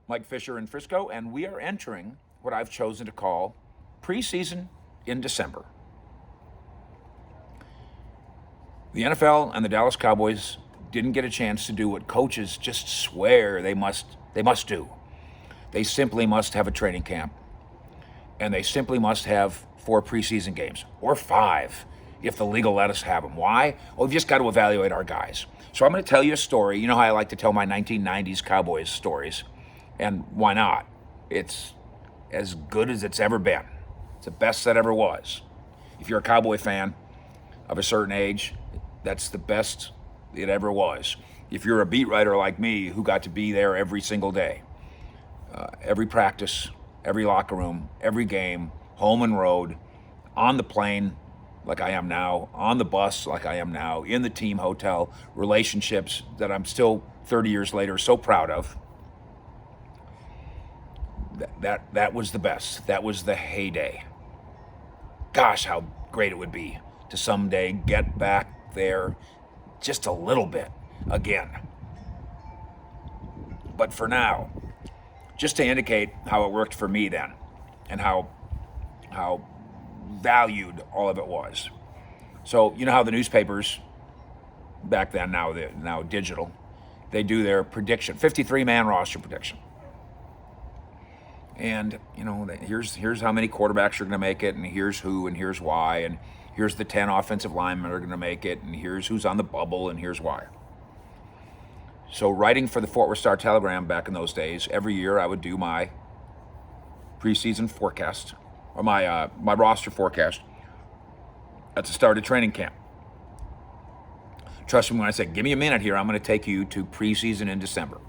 Mike Fisher in Frisco, and we are entering what I've chosen to call preseason in December. The NFL and the Dallas Cowboys didn't get a chance to do what coaches just swear they must do. They simply must have a training camp, and they simply must have 4 preseason games, or 5 if the league will let us have them. Why? Well, we've just got to evaluate our guys. So I'm going to tell you a story. You know how I like to tell my 1990s Cowboys stories, and why not? It's as good as it's ever been. It's the best that ever was. If you're a Cowboy fan of a certain age, that's the best it ever was. If you're a beat writer like me who got to be there every single day, every practice, every locker room, every game, home and road, on the plane like I am now, on the bus like I am now, in the team hotel, relationships that I'm still 30 years later so proud of. That was the best. That was the heyday. Gosh, how great it would be to someday get back there just a little bit again. But for now, just to indicate how it worked for me then and how valued all of it was. So you know how the newspapers back then, now digital, they do their prediction, 53-man roster prediction. And here's how many quarterbacks are going to make it, and here's who, and here's why, and here's the 10 offensive linemen are going to make it, and here's who's on the bubble, and here's why. So writing for the Fort Worth Star-Telegram back in those days, every year I would do my preseason forecast, or my roster forecast at the start of training camp. Trust me when I say, give me a minute here, I'm going to take you to preseason in December.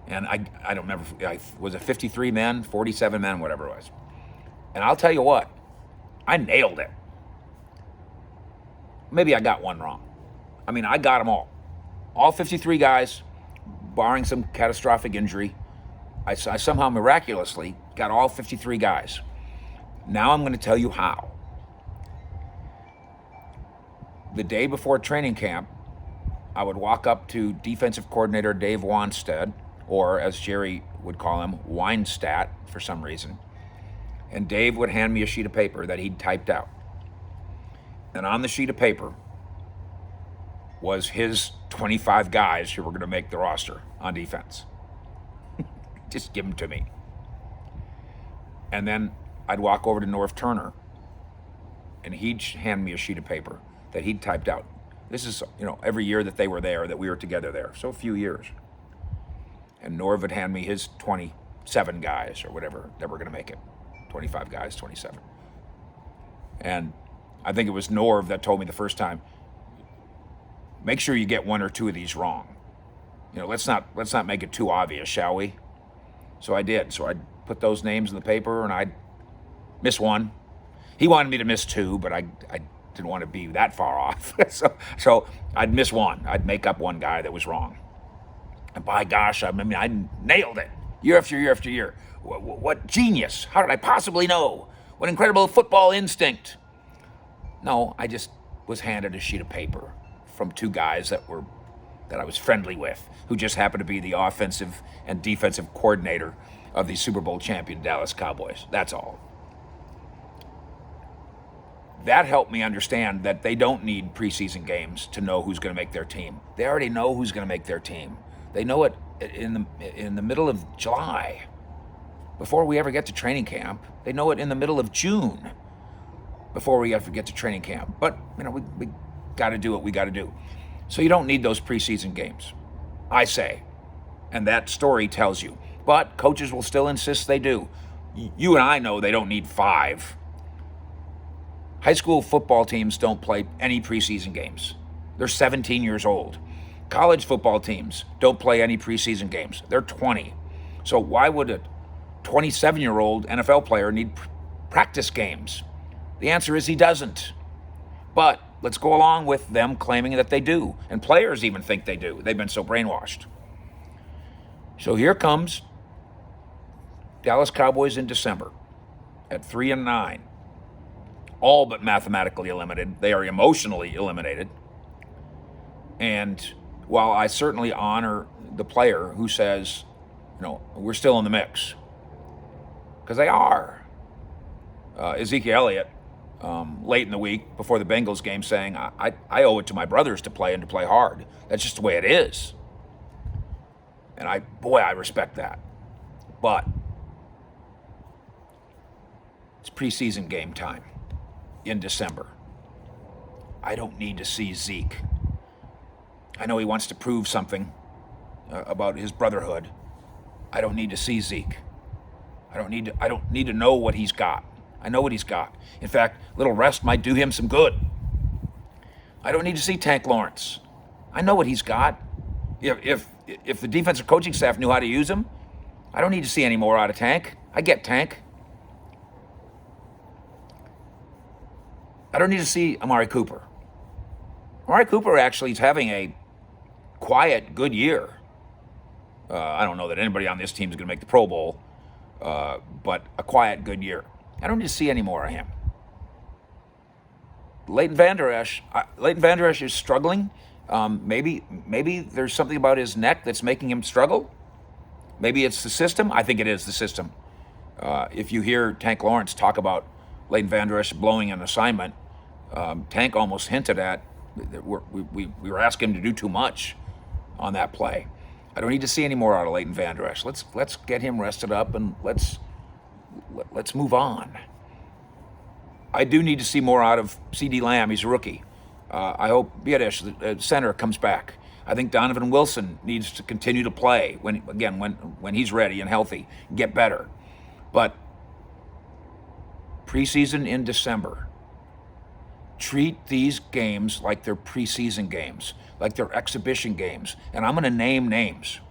And I don't remember, was it 53 men, 47 men, whatever it was. And I'll tell you what, I nailed it. Maybe I got one wrong. I mean, I got them all. All 53 guys, barring some catastrophic injury. I somehow miraculously got all 53 guys. Now I'm going to tell you how. The day before training camp, I would walk up to defensive coordinator Dave Wanstead, or as Jerry would call him, Weinstat for some reason. And Dave would hand me a sheet of paper that he'd typed out. And on the sheet of paper was his 25 guys who were going to make the roster on defense. Just give them to me. And then I'd walk over to Norv Turner, and he'd hand me a sheet of paper that he'd typed out. This is, every year that they were there, that we were together there, so a few years. And Norv would hand me his 27 guys or whatever that were going to make it. 25 guys, 27. And I think it was Norv that told me the first time, make sure you get one or two of these wrong. Let's not make it too obvious, shall we? So I did. So I'd put those names in the paper, and I'd miss one. He wanted me to miss 2, but I didn't want to be that far off. so I'd miss one. I'd make up one guy that was wrong. And by gosh, I nailed it year after year after year. What genius. How did I possibly know? What incredible football instinct. No, I just was handed a sheet of paper from 2 guys that I was friendly with, who just happened to be the offensive and defensive coordinator of the Super Bowl champion Dallas Cowboys. That's all. That helped me understand that they don't need preseason games to know who's going to make their team. They already know who's going to make their team. They know it in the middle of July, before we ever get to training camp. They know it in the middle of June, before we ever get to training camp. But we got to do what we got to do. So you don't need those preseason games, I say, and that story tells you. But coaches will still insist they do. You and I know they don't need 5. High school football teams don't play any preseason games. They're 17 years old. College football teams don't play any preseason games. They're 20. So why would a 27-year-old NFL player need practice games? The answer is he doesn't. But let's go along with them claiming that they do. And players even think they do. They've been so brainwashed. So here comes Dallas Cowboys in December at 3-9. All but mathematically eliminated. They are emotionally eliminated. And while I certainly honor the player who says, we're still in the mix, because they are. Ezekiel Elliott, late in the week before the Bengals game, saying, I owe it to my brothers to play and to play hard. That's just the way it is. And I respect that. But it's preseason game time in December. I don't need to see Zeke. I know he wants to prove something about his brotherhood. I don't need to see Zeke. I don't need to know what he's got. I know what he's got. In fact, a little rest might do him some good. I don't need to see Tank Lawrence. I know what he's got. If the defensive coaching staff knew how to use him, I don't need to see any more out of Tank. I get Tank. I don't need to see Amari Cooper. Amari Cooper actually is having a quiet, good year. I don't know that anybody on this team is going to make the Pro Bowl, but a quiet, good year. I don't need to see any more of him. Leighton Vander Esch is struggling. Maybe there's something about his neck that's making him struggle. Maybe it's the system. I think it is the system. If you hear Tank Lawrence talk about Leighton Vander Esch blowing an assignment, Tank almost hinted at that we were asking him to do too much on that play. I don't need to see any more out of Leighton Vander Esch. Let's get him rested up and let's move on. I do need to see more out of C.D. Lamb. He's a rookie. I hope Biedesh, the center, comes back. I think Donovan Wilson needs to continue to play when he's ready and healthy, get better. But preseason in December. Treat these games like they're preseason games, like they're exhibition games. And I'm going to name names.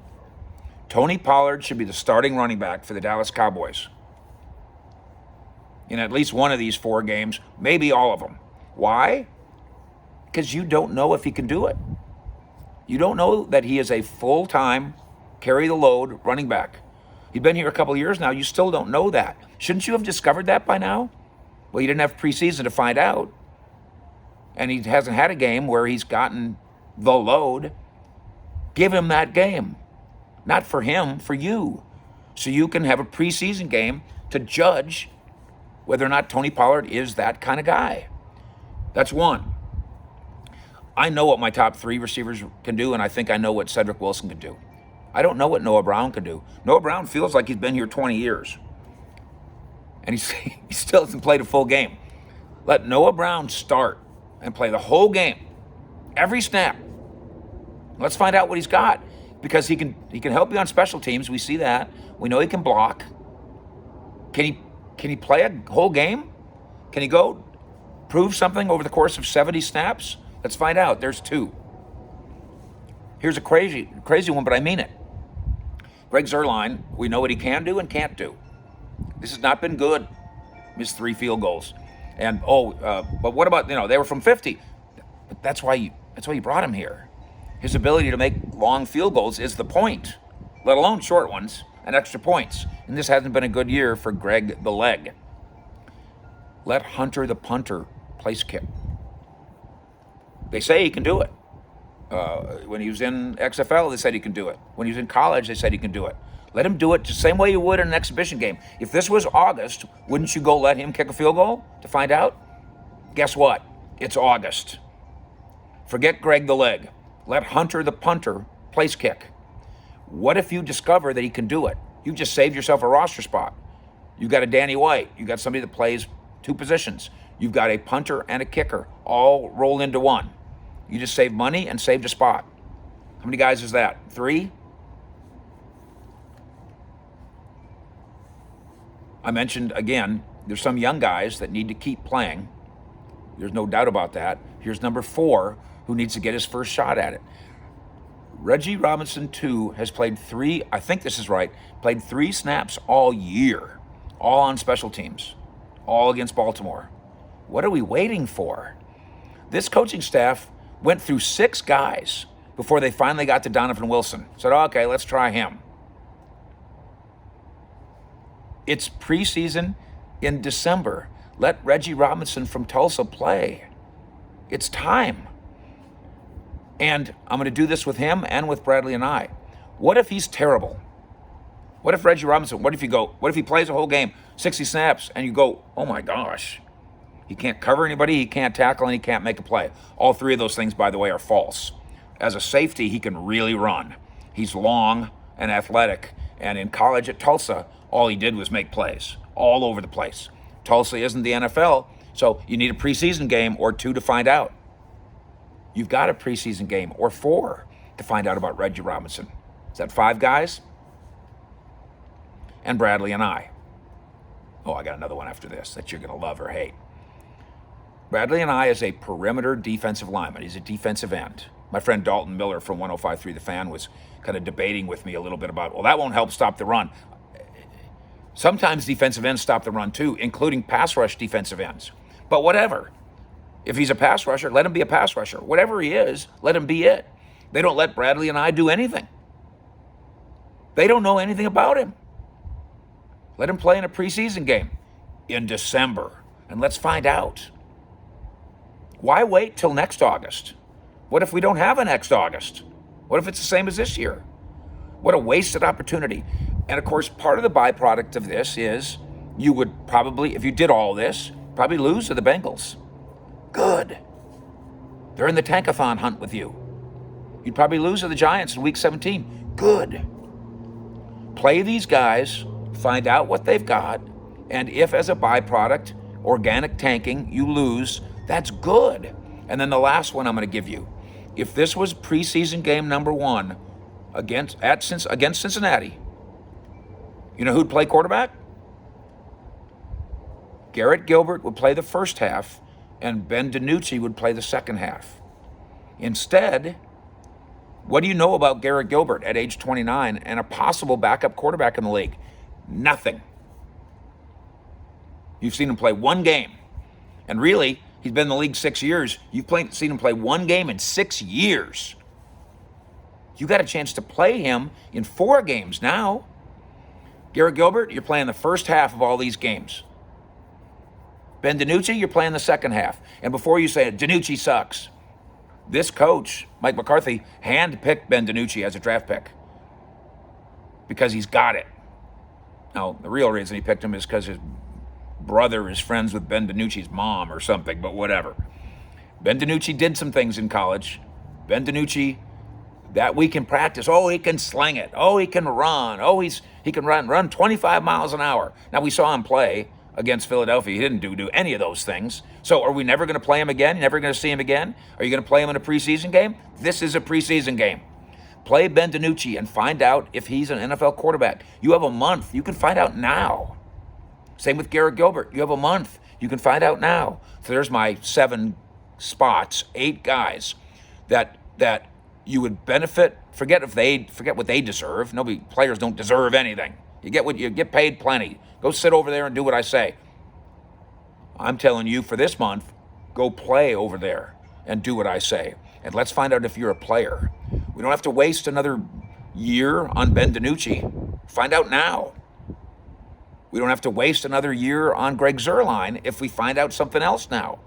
Tony Pollard should be the starting running back for the Dallas Cowboys in at least one of these 4 games, maybe all of them. Why? Because you don't know if he can do it. You don't know that he is a full-time, carry-the-load running back. He's been here a couple of years now. You still don't know that. Shouldn't you have discovered that by now? Well, you didn't have preseason to find out. And he hasn't had a game where he's gotten the load. Give him that game. Not for him, for you. So you can have a preseason game to judge whether or not Tony Pollard is that kind of guy. That's one. I know what my top 3 receivers can do, and I think I know what Cedric Wilson can do. I don't know what Noah Brown can do. Noah Brown feels like he's been here 20 years. And he still hasn't played a full game. Let Noah Brown start and play the whole game, every snap. Let's find out what he's got, because he can help you on special teams. We see that. We know he can block. Can he play a whole game? Can he go prove something over the course of 70 snaps? Let's find out. There's 2. Here's a crazy one, but I mean it. Greg Zerline, we know what he can do and can't do. This has not been good. Missed 3 field goals. And but what about, they were from 50. But that's why you brought him here. His ability to make long field goals is the point, let alone short ones and extra points. And this hasn't been a good year for Greg the Leg. Let Hunter the punter place kick. They say he can do it. When he was in XFL, they said he can do it. When he was in college, they said he can do it. Let him do it the same way you would in an exhibition game. If this was August, wouldn't you go let him kick a field goal to find out? Guess what? It's August. Forget Greg the Leg. Let Hunter the punter place kick. What if you discover that he can do it? You just saved yourself a roster spot. You got a Danny White. You got somebody that plays 2 positions. You've got a punter and a kicker all rolled into one. You just saved money and saved a spot. How many guys is that? 3? I mentioned, again, there's some young guys that need to keep playing. There's no doubt about that. Here's number 4, who needs to get his first shot at it. Reggie Robinson Ii has played 3, I think this is right, played 3 snaps all year, all on special teams, all against Baltimore. What are we waiting for? This coaching staff went through 6 guys before they finally got to Donovan Wilson. Said, okay, let's try him. It's preseason in December. Let Reggie Robinson from Tulsa play. It's time. And I'm going to do this with him and with Bradley and I. What if he's terrible? What if Reggie Robinson, what if he plays a whole game, 60 snaps, and you go, oh my gosh, he can't cover anybody, he can't tackle, and he can't make a play. All three of those things, by the way, are false. As a safety, he can really run. He's long and athletic, and in college at Tulsa, all he did was make plays all over the place. Tulsa isn't the NFL, so you need a preseason game or two to find out. You've got a preseason game or four to find out about Reggie Robinson. Is that 5 guys? And Bradley and I. Oh, I got another one after this that you're going to love or hate. Bradley and I is a perimeter defensive lineman. He's a defensive end. My friend Dalton Miller from 105.3 The Fan was kind of debating with me a little bit about, well, that won't help stop the run. Sometimes defensive ends stop the run too, including pass rush defensive ends. But whatever. If he's a pass rusher, let him be a pass rusher. Whatever he is, let him be it. They don't let Bradley and I do anything. They don't know anything about him. Let him play in a preseason game in December, and let's find out. Why wait till next August? What if we don't have a next August? What if it's the same as this year? What a wasted opportunity. And of course, part of the byproduct of this is you would probably, if you did all this, probably lose to the Bengals. Good. They're in the tankathon hunt with you. You'd probably lose to the Giants in week 17. Good. Play these guys, find out what they've got, and if as a byproduct, organic tanking, you lose, that's good. And then the last one I'm going to give you. If this was preseason game number 1 against Cincinnati, you know who'd play quarterback? Garrett Gilbert would play the first half, and Ben DiNucci would play the second half. Instead, what do you know about Garrett Gilbert at age 29 and a possible backup quarterback in the league? Nothing. You've seen him play one game. And really, he's been in the league 6 years. You've seen him play one game in 6 years. You got a chance to play him in 4 games now. Garrett Gilbert, you're playing the first half of all these games. Ben DiNucci, you're playing the second half. And before you say it, DiNucci sucks. This coach, Mike McCarthy, handpicked Ben DiNucci as a draft pick because he's got it. Now, the real reason he picked him is because his brother is friends with Ben DiNucci's mom or something, but whatever. Ben DiNucci did some things in college. Ben DiNucci, that week in practice, oh, he can sling it. Oh, he can run. Oh, he can run 25 miles an hour. Now, we saw him play against Philadelphia. He didn't do any of those things. So are we never going to play him again? Never going to see him again? Are you going to play him in a preseason game? This is a preseason game. Play Ben DiNucci and find out if he's an NFL quarterback. You have a month. You can find out now. Same with Garrett Gilbert. You have a month. You can find out now. So there's my 7 spots, 8 guys that you would benefit. Forget what they deserve. Players don't deserve anything. You get paid plenty. Go sit over there and do what I say. I'm telling you, for this month, go play over there and do what I say. And let's find out if you're a player. We don't have to waste another year on Ben DiNucci. Find out now. We don't have to waste another year on Greg Zerline if we find out something else now.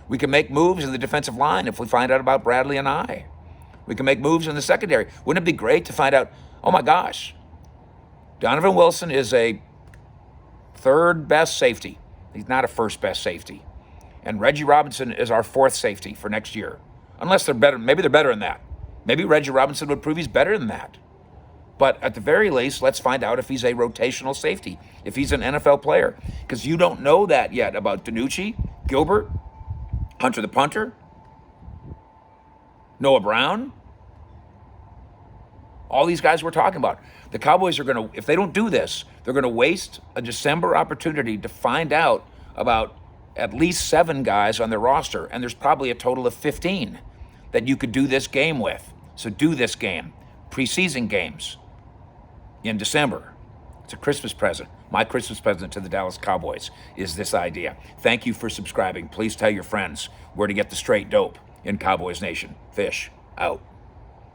We can make moves in the defensive line if we find out about Bradley and I. We can make moves in the secondary. Wouldn't it be great to find out, oh my gosh, Donovan Wilson is a 3rd best safety. He's not a 1st best safety. And Reggie Robinson is our 4th safety for next year. Unless they're better, maybe they're better than that. Maybe Reggie Robinson would prove he's better than that. But at the very least, let's find out if he's a rotational safety, if he's an NFL player. Because you don't know that yet about DiNucci, Gilbert, Hunter the punter, Noah Brown, all these guys we're talking about. The Cowboys are going to, if they don't do this, they're going to waste a December opportunity to find out about at least 7 guys on their roster, and there's probably a total of 15 that you could do this game with. So do this game, preseason games in December. It's a Christmas present. My Christmas present to the Dallas Cowboys is this idea. Thank you for subscribing. Please tell your friends where to get the straight dope in Cowboys Nation. Fish out.